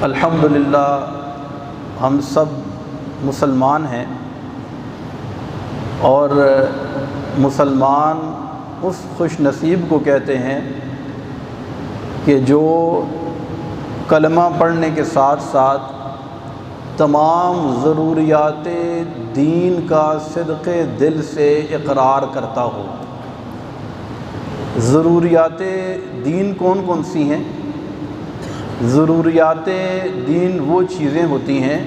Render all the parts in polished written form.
الحمدللہ ہم سب مسلمان ہیں، اور مسلمان اس خوش نصیب کو کہتے ہیں کہ جو کلمہ پڑھنے کے ساتھ ساتھ تمام ضروریات دین کا صدق دل سے اقرار کرتا ہو۔ ضروریات دین کون کون سی ہیں؟ ضروریات دین وہ چیزیں ہوتی ہیں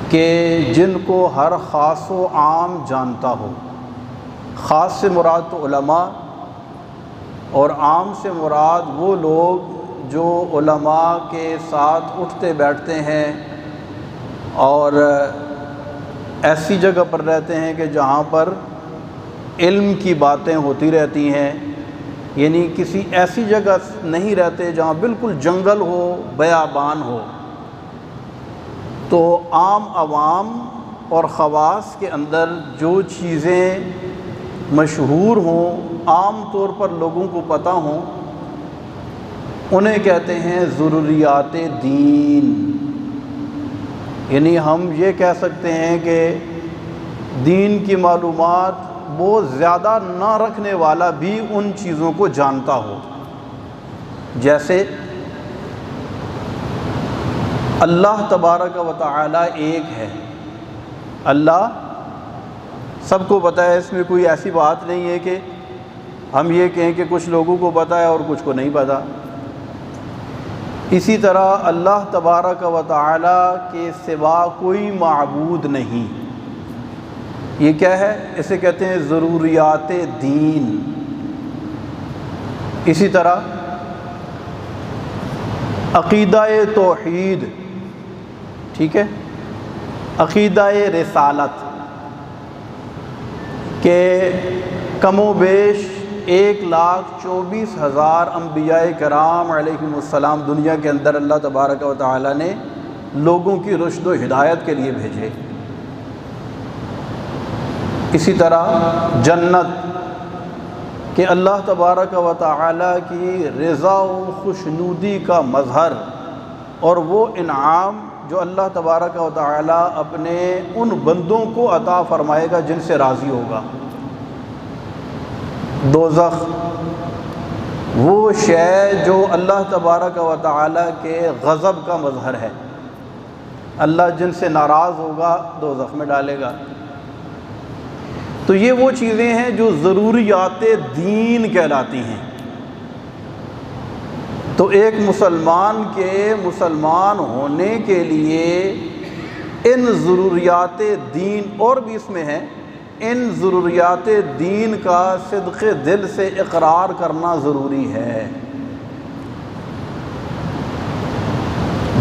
کہ جن کو ہر خاص و عام جانتا ہو۔ خاص سے مراد تو علماء، اور عام سے مراد وہ لوگ جو علماء کے ساتھ اٹھتے بیٹھتے ہیں اور ایسی جگہ پر رہتے ہیں کہ جہاں پر علم کی باتیں ہوتی رہتی ہیں، یعنی کسی ایسی جگہ نہیں رہتے جہاں بالکل جنگل ہو، بیابان ہو۔ تو عام عوام اور خواص کے اندر جو چیزیں مشہور ہوں، عام طور پر لوگوں کو پتہ ہوں، انہیں کہتے ہیں ضروریات دین۔ یعنی ہم یہ کہہ سکتے ہیں کہ دین کی معلومات بہت زیادہ نہ رکھنے والا بھی ان چیزوں کو جانتا ہو۔ جیسے اللہ تبارک و تعالی ایک ہے، اللہ سب کو پتہ ہے، اس میں کوئی ایسی بات نہیں ہے کہ ہم یہ کہیں کہ کچھ لوگوں کو پتہ ہے اور کچھ کو نہیں پتہ۔ اسی طرح اللہ تبارک و تعالی کے سوا کوئی معبود نہیں۔ یہ کیا ہے؟ اسے کہتے ہیں ضروریات دین۔ اسی طرح عقیدہ توحید، ٹھیک ہے، عقیدہ رسالت، کہ کم و بیش 1,24,000 انبیاء کرام علیہم السلام دنیا کے اندر اللہ تبارک و تعالی نے لوگوں کی رشد و ہدایت کے لیے بھیجے۔ اسی طرح جنت، کہ اللہ تبارک و تعالی کی رضا و خوشنودی کا مظہر، اور وہ انعام جو اللہ تبارک و تعالی اپنے ان بندوں کو عطا فرمائے گا جن سے راضی ہوگا۔ دوزخ، وہ شے جو اللہ تبارک و تعالی کے غضب کا مظہر ہے، اللہ جن سے ناراض ہوگا دوزخ میں ڈالے گا۔ تو یہ وہ چیزیں ہیں جو ضروریات دین کہلاتی ہیں۔ تو ایک مسلمان کے مسلمان ہونے کے لیے ان ضروریات دین، اور بھی اس میں ہے، ان ضروریات دین کا صدق دل سے اقرار کرنا ضروری ہے۔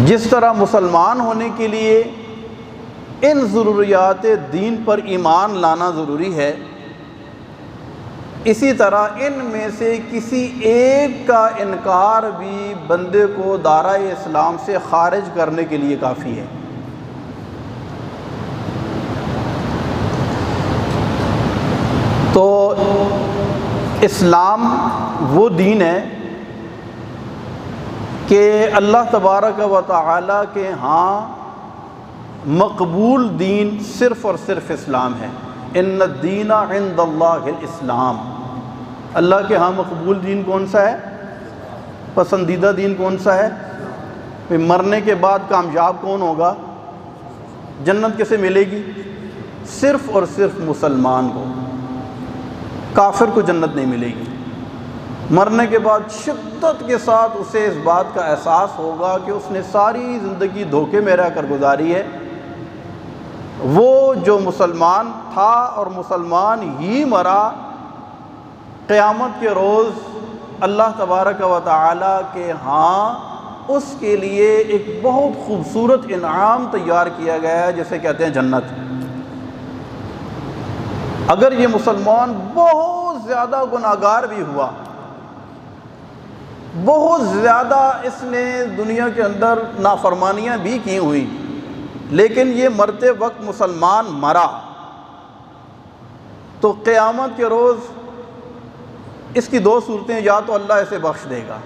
جس طرح مسلمان ہونے کے لیے ان ضروریات دین پر ایمان لانا ضروری ہے، اسی طرح ان میں سے کسی ایک کا انکار بھی بندے کو دائرۂ اسلام سے خارج کرنے کے لیے کافی ہے۔ تو اسلام وہ دین ہے کہ اللہ تبارک و تعالی کے ہاں مقبول دین صرف اور صرف اسلام ہے۔ ان الدین عند اللہ الاسلام، اللہ کے ہاں مقبول دین کون سا ہے؟ پسندیدہ دین کون سا ہے؟ پھر مرنے کے بعد کامیاب کون ہوگا؟ جنت کسے ملے گی؟ صرف اور صرف مسلمان کو۔ کافر کو جنت نہیں ملے گی۔ مرنے کے بعد شدت کے ساتھ اسے اس بات کا احساس ہوگا کہ اس نے ساری زندگی دھوکے میں رہ کر گزاری ہے۔ وہ جو مسلمان تھا اور مسلمان ہی مرا، قیامت کے روز اللہ تبارک و تعالی کے ہاں اس کے لیے ایک بہت خوبصورت انعام تیار کیا گیا ہے جسے کہتے ہیں جنت۔ اگر یہ مسلمان بہت زیادہ گناہگار بھی ہوا، بہت زیادہ اس نے دنیا کے اندر نافرمانیاں بھی کی ہوئی، لیکن یہ مرتے وقت مسلمان مرا، تو قیامت کے روز اس کی دو صورتیں، یا تو اللہ اسے بخش دے گا،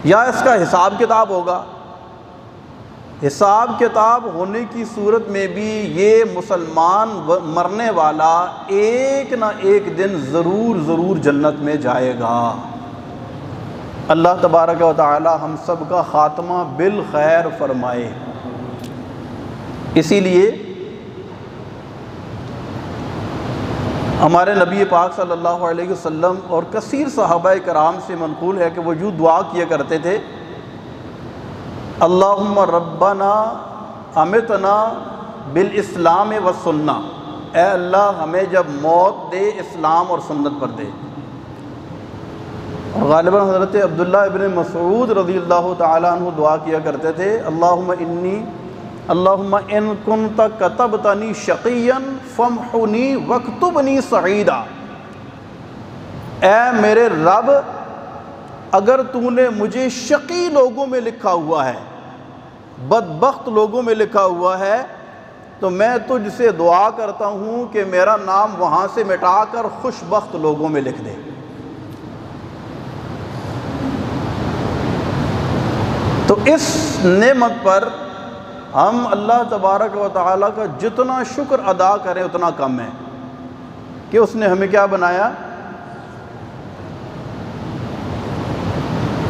یا اس کا حساب کتاب ہوگا؟ حساب کتاب ہونے کی صورت میں بھی یہ مسلمان مرنے والا ایک نہ ایک دن ضرور جنت میں جائے گا۔ اللہ تبارک و تعالی ہم سب کا خاتمہ بالخیر فرمائے۔ اسی لیے ہمارے نبی پاک صلی اللہ علیہ وسلم اور کثیر صحابہ کرام سے منقول ہے کہ وہ یوں دعا کیا کرتے تھے، اللہم ربنا امتنا بالاسلام والسنہ، اے اللہ ہمیں جب موت دے اسلام اور سنت پر دے۔ اور غالباً حضرت عبداللہ ابن مسعود رضی اللہ تعالیٰ عنہ دعا کیا کرتے تھے، اللہم ان کنت کتبتنی شقیا فامحنی واکتبنی سعیدا، اے میرے رب اگر تو نے مجھے شقی لوگوں میں لکھا ہوا ہے، بدبخت لوگوں میں لکھا ہوا ہے، تو میں تجھ سے دعا کرتا ہوں کہ میرا نام وہاں سے مٹا کر خوش بخت لوگوں میں لکھ دے۔ تو اس نعمت پر ہم اللہ تبارک و تعالیٰ کا جتنا شکر ادا کریں اتنا کم ہے کہ اس نے ہمیں کیا بنایا۔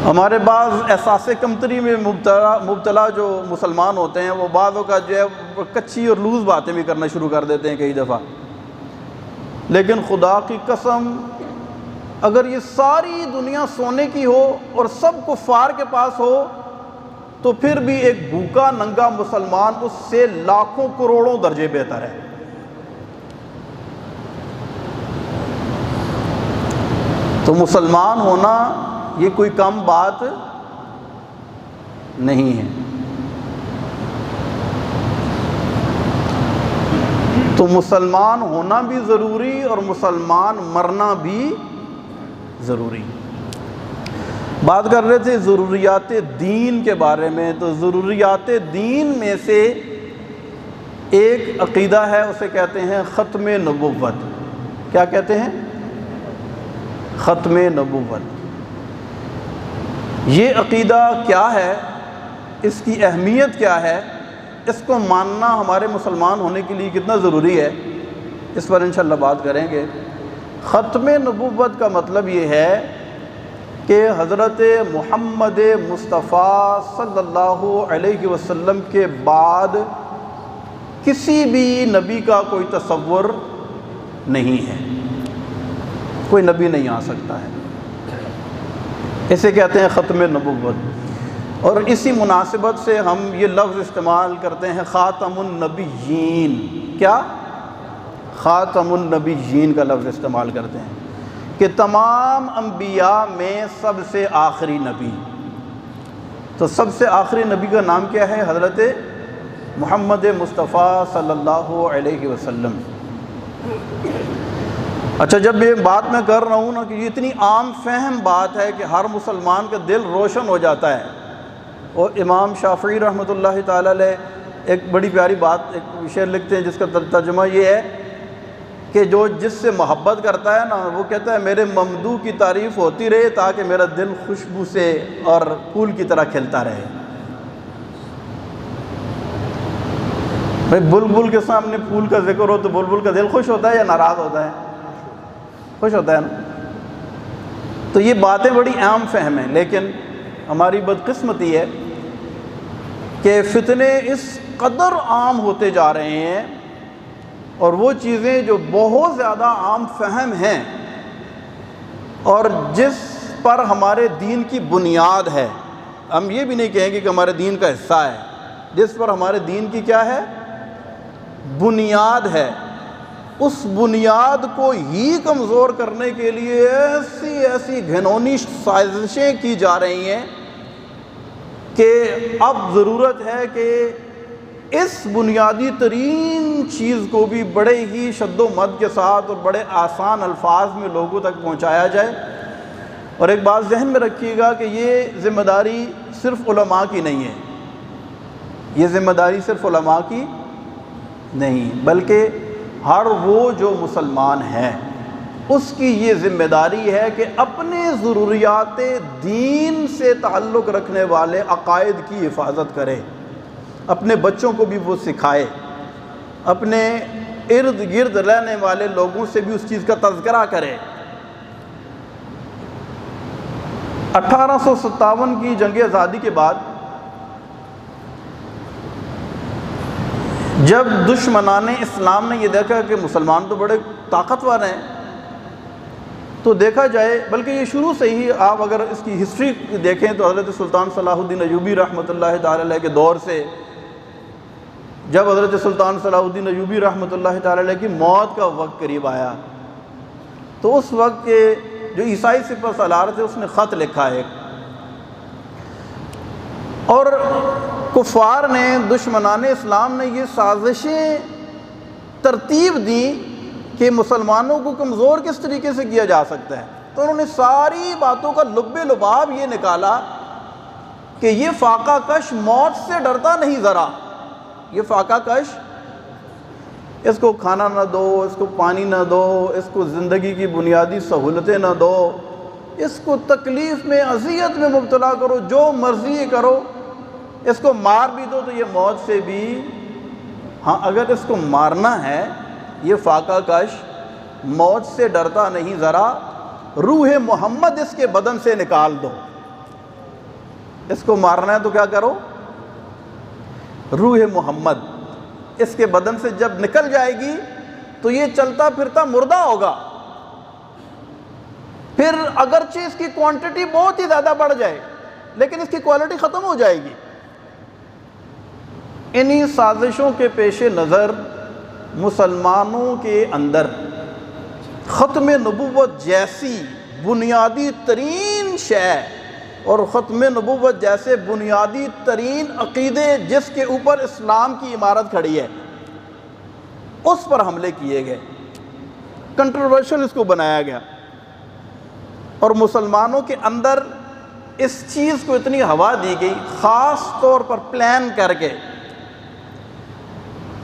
ہمارے بعض احساس کمتری میں مبتلا جو مسلمان ہوتے ہیں وہ بعضوں کا جو ہے کچی اور لوز باتیں بھی کرنا شروع کر دیتے ہیں کئی دفعہ، لیکن خدا کی قسم اگر یہ ساری دنیا سونے کی ہو اور سب کفار کے پاس ہو تو پھر بھی ایک بھوکا ننگا مسلمان اس سے لاکھوں کروڑوں درجے بہتر ہے۔ تو مسلمان ہونا یہ کوئی کم بات نہیں ہے۔ تو مسلمان ہونا بھی ضروری اور مسلمان مرنا بھی ضروری۔ بات کر رہے تھے ضروریات دین کے بارے میں، تو ضروریات دین میں سے ایک عقیدہ ہے، اسے کہتے ہیں ختم نبوت۔ کیا کہتے ہیں؟ ختم نبوت۔ یہ عقیدہ کیا ہے، اس کی اہمیت کیا ہے، اس کو ماننا ہمارے مسلمان ہونے کے لیے کتنا ضروری ہے، اس پر انشاءاللہ بات کریں گے۔ ختم نبوت کا مطلب یہ ہے کہ حضرت محمد مصطفیٰ صلی اللہ علیہ وسلم کے بعد کسی بھی نبی کا کوئی تصور نہیں ہے، کوئی نبی نہیں آ سکتا ہے، اسے کہتے ہیں ختم نبوت۔ اور اسی مناسبت سے ہم یہ لفظ استعمال کرتے ہیں خاتم النبیین۔ کیا؟ خاتم النبیین کا لفظ استعمال کرتے ہیں کہ تمام انبیاء میں سب سے آخری نبی۔ تو سب سے آخری نبی کا نام کیا ہے؟ حضرت محمد مصطفیٰ صلی اللہ علیہ وسلم۔ اچھا، جب یہ بات میں کر رہا ہوں نا کہ یہ اتنی عام فہم بات ہے کہ ہر مسلمان کا دل روشن ہو جاتا ہے، اور امام شافعی رحمۃ اللہ تعالی علیہ ایک بڑی پیاری بات، ایک شعر لکھتے ہیں جس کا ترجمہ یہ ہے کہ جو جس سے محبت کرتا ہے نا، وہ کہتا ہے میرے ممدوح کی تعریف ہوتی رہے تاکہ میرا دل خوشبو سے اور پھول کی طرح کھلتا رہے۔ بھائی بلبل کے سامنے پھول کا ذکر ہو تو بلبل کا دل خوش ہوتا ہے یا ناراض ہوتا ہے؟ خوش ہوتا ہے نا۔ تو یہ باتیں بڑی عام فہم ہیں، لیکن ہماری بدقسمتی ہے کہ فتنے اس قدر عام ہوتے جا رہے ہیں، اور وہ چیزیں جو بہت زیادہ عام فہم ہیں اور جس پر ہمارے دین کی بنیاد ہے، ہم یہ بھی نہیں کہیں گے کہ ہمارے دین کا حصہ ہے، جس پر ہمارے دین کی کیا ہے؟ بنیاد ہے، اس بنیاد کو ہی کمزور کرنے کے لیے ایسی گھنونی سازشیں کی جا رہی ہیں کہ اب ضرورت ہے کہ اس بنیادی ترین چیز کو بھی بڑے ہی شد و مد کے ساتھ اور بڑے آسان الفاظ میں لوگوں تک پہنچایا جائے۔ اور ایک بات ذہن میں رکھیے گا کہ یہ ذمہ داری صرف علماء کی نہیں ہے، یہ ذمہ داری صرف علماء کی نہیں، بلکہ ہر وہ جو مسلمان ہے، اس کی یہ ذمہ داری ہے کہ اپنے ضروریات دین سے تعلق رکھنے والے عقائد کی حفاظت کرے، اپنے بچوں کو بھی وہ سکھائے، اپنے ارد گرد رہنے والے لوگوں سے بھی اس چیز کا تذکرہ کرے۔ 1857 کی جنگ آزادی کے بعد جب دشمنان اسلام نے یہ دیکھا کہ مسلمان تو بڑے طاقتور ہیں، تو دیکھا جائے، بلکہ یہ شروع سے ہی آپ اگر اس کی ہسٹری دیکھیں تو حضرت سلطان صلاح الدین ایوبی رحمۃ اللہ تعالی علیہ کے دور سے، جب حضرت سلطان صلاح الدین ایوبی رحمۃ اللہ تعالی علیہ کی موت کا وقت قریب آیا، تو اس وقت کے جو عیسائی سپہ سالار تھے اس نے خط لکھا ہے، اور کفار نے، دشمنان اسلام نے یہ سازشیں ترتیب دیں کہ مسلمانوں کو کمزور کس طریقے سے کیا جا سکتا ہے۔ تو انہوں نے ساری باتوں کا لب لباب یہ نکالا کہ یہ فاقہ کش موت سے ڈرتا نہیں ذرا، یہ فاقہ کش، اس کو کھانا نہ دو، اس کو پانی نہ دو، اس کو زندگی کی بنیادی سہولتیں نہ دو، اس کو تکلیف میں، اذیت میں مبتلا کرو، جو مرضی کرو، اس کو مار بھی دو تو یہ موت سے بھی، ہاں اگر اس کو مارنا ہے، یہ فاقہ کش موت سے ڈرتا نہیں ذرا، روح محمد اس کے بدن سے نکال دو۔ اس کو مارنا ہے تو کیا کرو؟ روح محمد اس کے بدن سے جب نکل جائے گی تو یہ چلتا پھرتا مردہ ہوگا، پھر اگرچہ اس کی کوانٹٹی بہت ہی زیادہ بڑھ جائے لیکن اس کی کوالٹی ختم ہو جائے گی۔ انہی سازشوں کے پیش نظر مسلمانوں کے اندر ختم نبوت جیسی بنیادی ترین شے اور ختم نبوت جیسے بنیادی ترین عقیدے جس کے اوپر اسلام کی عمارت کھڑی ہے، اس پر حملے کیے گئے، کنٹروورشل اس کو بنایا گیا، اور مسلمانوں کے اندر اس چیز کو اتنی ہوا دی گئی، خاص طور پر پلان کر کے،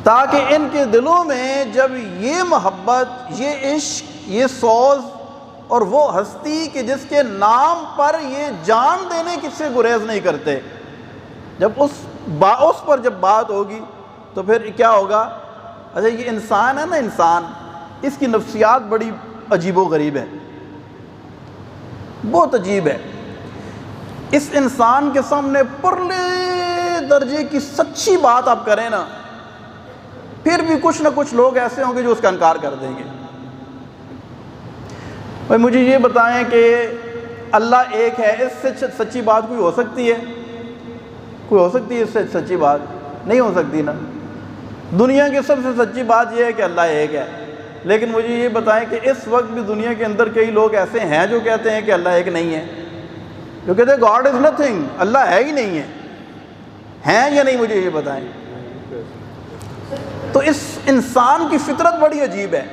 تاکہ ان کے دلوں میں جب یہ محبت، یہ عشق، یہ سوز اور وہ ہستی کہ جس کے نام پر یہ جان دینے کس سے گریز نہیں کرتے، جب اس پر جب بات ہوگی تو پھر کیا ہوگا؟ اچھا یہ انسان ہے نا، انسان، اس کی نفسیات بڑی عجیب و غریب ہے، بہت عجیب ہے۔ اس انسان کے سامنے پرلے درجے کی سچی بات آپ کریں نا، پھر بھی کچھ نہ کچھ لوگ ایسے ہوں گے جو اس کا انکار کر دیں گے۔ بھائی مجھے یہ بتائیں کہ اللہ ایک ہے، اس سے سچی بات کوئی ہو سکتی ہے؟ کوئی ہو سکتی ہے اس سے سچی بات؟ نہیں ہو سکتی نا۔ دنیا کی سب سے سچی بات یہ ہے کہ اللہ ایک ہے، لیکن مجھے یہ بتائیں کہ اس وقت بھی دنیا کے اندر کئی لوگ ایسے ہیں جو کہتے ہیں کہ اللہ ایک نہیں ہے، جو کہتے ہیں گاڈ از نتھنگ، اللہ ہے ہی نہیں ہے، ہیں یا نہیں؟ مجھے یہ بتائیں۔ تو اس انسان کی فطرت بڑی عجیب ہے،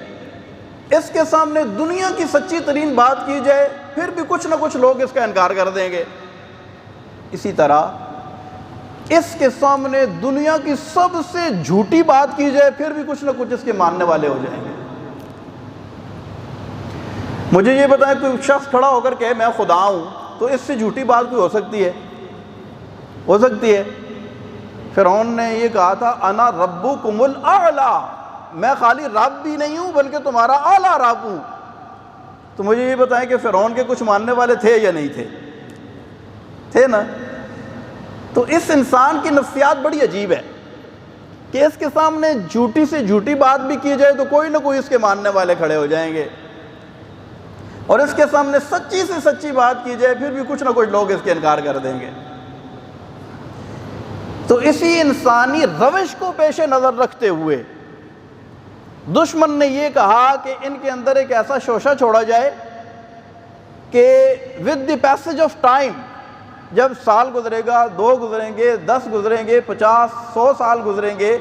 اس کے سامنے دنیا کی سچی ترین بات کی جائے پھر بھی کچھ نہ کچھ لوگ اس کا انکار کر دیں گے۔ اسی طرح اس کے سامنے دنیا کی سب سے جھوٹی بات کی جائے پھر بھی کچھ نہ کچھ اس کے ماننے والے ہو جائیں گے۔ مجھے یہ بتائیں کوئی شخص کھڑا ہو کر کہے میں خدا ہوں، تو اس سے جھوٹی بات کوئی ہو سکتی ہے؟ ہو سکتی ہے؟ فرعون نے یہ کہا تھا انا ربکم الاعلی، میں خالی رب بھی نہیں ہوں بلکہ تمہارا اعلیٰ رب ہوں۔ تو مجھے یہ بتائیں کہ فرعون کے کچھ ماننے والے تھے یا نہیں تھے؟ تھے نا۔ تو اس انسان کی نفسیات بڑی عجیب ہے کہ اس کے سامنے جھوٹی سے جھوٹی بات بھی کی جائے تو کوئی نہ کوئی اس کے ماننے والے کھڑے ہو جائیں گے، اور اس کے سامنے سچی سے سچی بات کی جائے پھر بھی کچھ نہ کچھ لوگ اس کے انکار کر دیں گے۔ تو اسی انسانی روش کو پیش نظر رکھتے ہوئے دشمن نے یہ کہا کہ ان کے اندر ایک ایسا شوشہ چھوڑا جائے کہ with the passage of time, جب سال گزرے گا، 2 گزریں گے، 10 گزریں گے، 50 100 سال گزریں گے،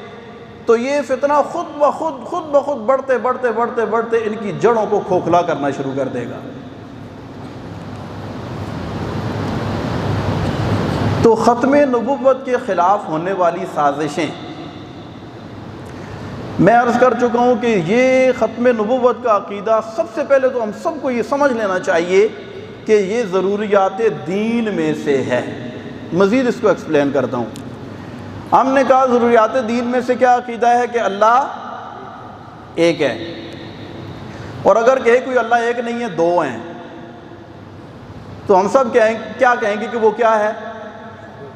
تو یہ فتنہ خود بخود بڑھتے بڑھتے بڑھتے بڑھتے ان کی جڑوں کو کھوکھلا کرنا شروع کر دے گا۔ تو ختم نبوت کے خلاف ہونے والی سازشیں میں عرض کر چکا ہوں کہ یہ ختم نبوت کا عقیدہ سب سے پہلے تو ہم سب کو یہ سمجھ لینا چاہیے کہ یہ ضروریات دین میں سے ہے۔ مزید اس کو ایکسپلین کرتا ہوں۔ ہم نے کہا ضروریات دین میں سے کیا عقیدہ ہے کہ اللہ ایک ہے، اور اگر کہے کوئی اللہ ایک نہیں ہے، دو ہیں، تو ہم سب کیا کہیں گے کہ وہ کیا ہے؟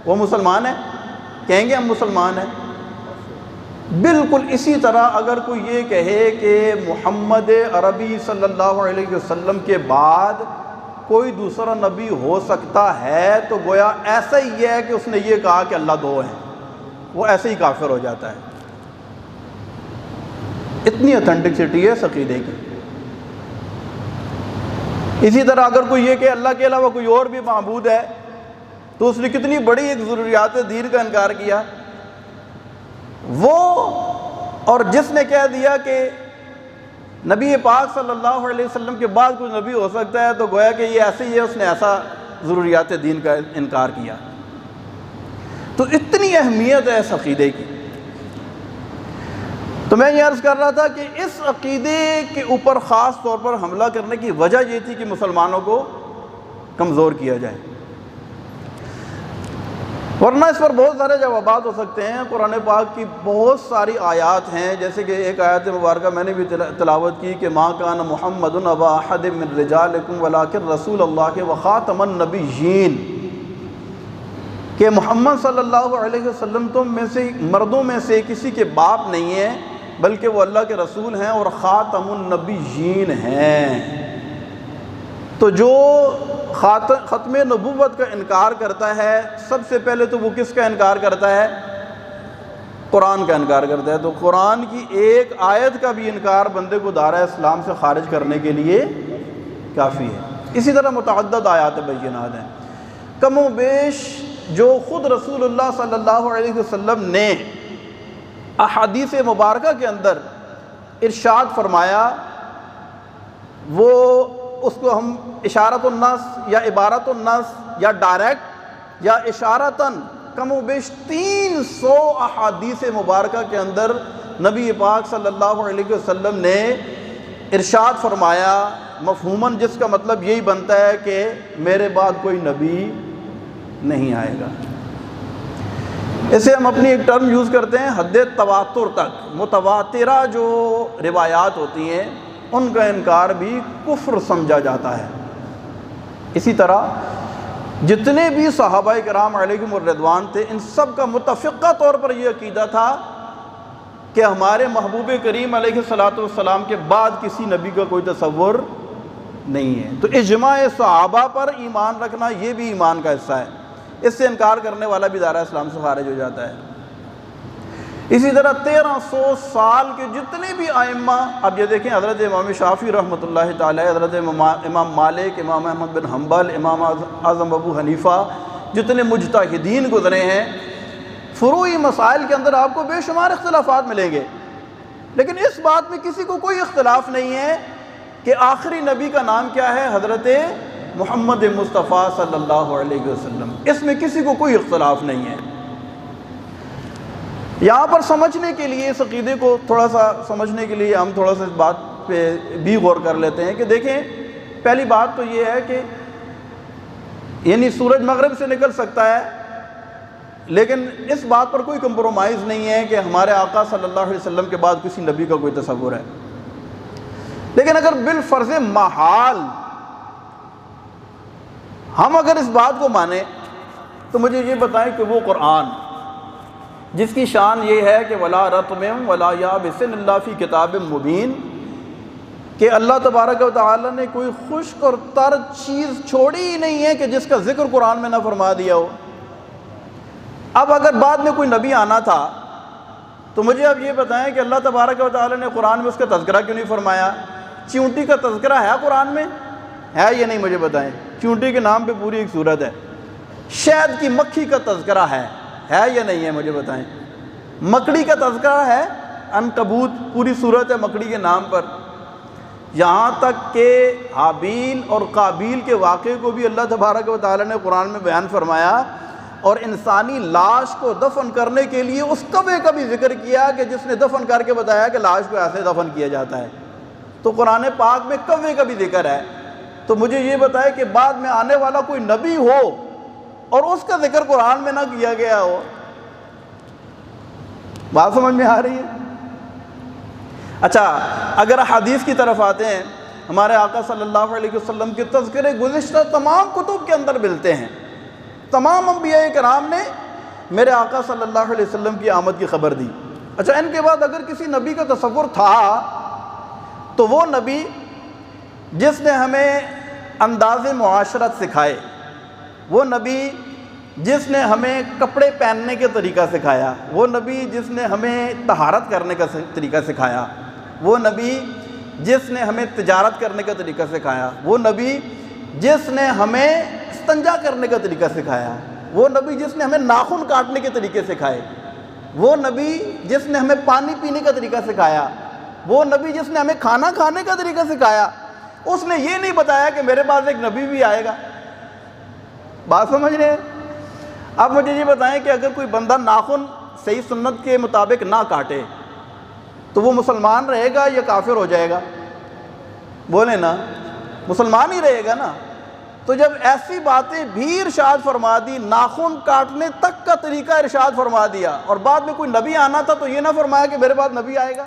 وہ مسلمان ہے، کہیں گے ہم مسلمان ہیں۔ بالکل اسی طرح اگر کوئی یہ کہے کہ محمد عربی صلی اللہ علیہ وسلم کے بعد کوئی دوسرا نبی ہو سکتا ہے، تو گویا ایسا ہی ہے کہ اس نے یہ کہا کہ اللہ دو ہیں، وہ ایسے ہی کافر ہو جاتا ہے۔ اتنی اتھینٹکسٹی ہے اس عقیدے کی۔ اسی طرح اگر کوئی یہ کہ اللہ کے علاوہ کوئی اور بھی معبود ہے، تو اس نے کتنی بڑی ایک ضروریات دین کا انکار کیا۔ وہ اور جس نے کہہ دیا کہ نبی پاک صلی اللہ علیہ وسلم کے بعد کوئی نبی ہو سکتا ہے، تو گویا کہ یہ ایسے ہی ہے، اس نے ایسا ضروریات دین کا انکار کیا۔ تو اتنی اہمیت ہے اس عقیدے کی۔ تو میں یہ عرض کر رہا تھا کہ اس عقیدے کے اوپر خاص طور پر حملہ کرنے کی وجہ یہ تھی کہ مسلمانوں کو کمزور کیا جائے، ورنہ اس پر بہت سارے جوابات ہو سکتے ہیں۔ قرآن پاک کی بہت ساری آیات ہیں، جیسے کہ ایک آیت مبارکہ میں نے بھی تلاوت کی کہ ما کان محمد ابا احد من رجالکم ولکن رسول اللہ وخاتم النبیین، کہ محمد صلی اللہ علیہ وسلم تم میں سے مردوں میں سے کسی کے باپ نہیں ہیں، بلکہ وہ اللہ کے رسول ہیں اور خاتم النبیین ہیں۔ تو جو ختم نبوت کا انکار کرتا ہے، سب سے پہلے تو وہ کس کا انکار کرتا ہے؟ قرآن کا انکار کرتا ہے۔ تو قرآن کی ایک آیت کا بھی انکار بندے کو دائرہ اسلام سے خارج کرنے کے لیے کافی ہے۔ اسی طرح متعدد آیات بینات ہیں، کم و بیش جو خود رسول اللہ صلی اللہ علیہ وسلم نے احادیث مبارکہ کے اندر ارشاد فرمایا، وہ اس کو ہم اشارۃ النص یا عبارت النص یا ڈائریکٹ یا اشارتاً، کم و بیش 300 احادیث مبارکہ کے اندر نبی پاک صلی اللہ علیہ وسلم نے ارشاد فرمایا مفہوماً، جس کا مطلب یہی بنتا ہے کہ میرے بعد کوئی نبی نہیں آئے گا۔ اسے ہم اپنی ایک ٹرم یوز کرتے ہیں، حد تواتر تک متواترہ جو روایات ہوتی ہیں ان کا انکار بھی کفر سمجھا جاتا ہے۔ اسی طرح جتنے بھی صحابہ کرام علیہم الرضوان تھے، ان سب کا متفقہ طور پر یہ عقیدہ تھا کہ ہمارے محبوب کریم علیہ الصلوۃ والسلام کے بعد کسی نبی کا کوئی تصور نہیں ہے۔ تو اجماع صحابہ پر ایمان رکھنا یہ بھی ایمان کا حصہ ہے، اس سے انکار کرنے والا بھی دائرہ اسلام سے خارج ہو جاتا ہے۔ اسی طرح 1300 سال کے جتنے بھی ائمہ، اب یہ دیکھیں حضرت امام شافعی رحمۃ اللہ تعالی، حضرت امام مالک، امام احمد بن حنبل، امام اعظم ابو حنیفہ، جتنے مجتہدین گزرے ہیں، فروعی مسائل کے اندر آپ کو بے شمار اختلافات ملیں گے، لیکن اس بات میں کسی کو کوئی اختلاف نہیں ہے کہ آخری نبی کا نام کیا ہے؟ حضرت محمد مصطفیٰ صلی اللہ علیہ وسلم۔ اس میں کسی کو کوئی اختلاف نہیں ہے۔ یہاں پر سمجھنے کے لیے، اس عقیدے کو تھوڑا سا سمجھنے کے لیے ہم تھوڑا سا اس بات پہ بھی غور کر لیتے ہیں کہ دیکھیں، پہلی بات تو یہ ہے کہ یعنی سورج مغرب سے نکل سکتا ہے، لیکن اس بات پر کوئی کمپرومائز نہیں ہے کہ ہمارے آقا صلی اللہ علیہ وسلم کے بعد کسی نبی کا کوئی تصور ہے۔ لیکن اگر بالفرض محال ہم اگر اس بات کو مانیں تو مجھے یہ بتائیں کہ وہ قرآن جس کی شان یہ ہے کہ ولا رطب ولا یابس الا فی کتاب مبین، کہ اللہ تبارک و تعالی نے کوئی خشک اور تر چیز چھوڑی ہی نہیں ہے کہ جس کا ذکر قرآن میں نہ فرما دیا ہو۔ اب اگر بعد میں کوئی نبی آنا تھا تو مجھے اب یہ بتائیں کہ اللہ تبارک و تعالی نے قرآن میں اس کا تذکرہ کیوں نہیں فرمایا؟ چیونٹی کا تذکرہ ہے قرآن میں؟ ہے یہ نہیں؟ مجھے بتائیں۔ چیونٹی کے نام پہ پوری ایک سورت ہے۔ شہد کی مکھی کا تذکرہ ہے یا نہیں ہے؟ مجھے بتائیں۔ مکڑی کا تذکرہ ہے، عنکبوت پوری سورت ہے مکڑی کے نام پر۔ یہاں تک کہ حابیل اور قابیل کے واقعے کو بھی اللہ تبارک و تعالی نے قرآن میں بیان فرمایا، اور انسانی لاش کو دفن کرنے کے لیے اس کوے کا بھی ذکر کیا کہ جس نے دفن کر کے بتایا کہ لاش کو ایسے دفن کیا جاتا ہے۔ تو قرآن پاک میں کوے کا بھی ذکر ہے۔ تو مجھے یہ بتائے کہ بعد میں آنے والا کوئی نبی ہو اور اس کا ذکر قرآن میں نہ کیا گیا ہو؟ بات سمجھ میں آ رہی ہے؟ اچھا، اگر حدیث کی طرف آتے ہیں، ہمارے آقا صلی اللہ علیہ وسلم کے تذکرے گزشتہ تمام کتب کے اندر ملتے ہیں۔ تمام انبیاء کرام نے میرے آقا صلی اللہ علیہ وسلم کی آمد کی خبر دی۔ اچھا، ان کے بعد اگر کسی نبی کا تصور تھا تو وہ نبی جس نے ہمیں انداز معاشرت سکھائے، وہ نبی جس نے ہمیں کپڑے پہننے کے طریقہ سکھایا، وہ نبی جس نے ہمیں طہارت کرنے کا طریقہ سکھایا، وہ نبی جس نے ہمیں تجارت کرنے کا طریقہ سکھایا، وہ نبی جس نے ہمیں استنجا کرنے کا طریقہ سکھایا، وہ نبی جس نے ہمیں ناخن کاٹنے کے طریقے سکھائے، وہ نبی جس نے ہمیں پانی پینے کا طریقہ سکھایا، وہ نبی جس نے ہمیں کھانا کھانے کا طریقہ سکھایا، اس نے یہ نہیں بتایا کہ میرے پاس ایک نبی بھی آئے گا۔ بات سمجھ رہے ہیں؟ اب مجھے یہ بتائیں کہ اگر کوئی بندہ ناخن صحیح سنت کے مطابق نہ کاٹے تو وہ مسلمان رہے گا یا کافر ہو جائے گا؟ بولے نا، مسلمان ہی رہے گا نا۔ تو جب ایسی باتیں بھی ارشاد فرما دی، ناخن کاٹنے تک کا طریقہ ارشاد فرما دیا، اور بعد میں کوئی نبی آنا تھا تو یہ نہ فرمایا کہ میرے بعد نبی آئے گا۔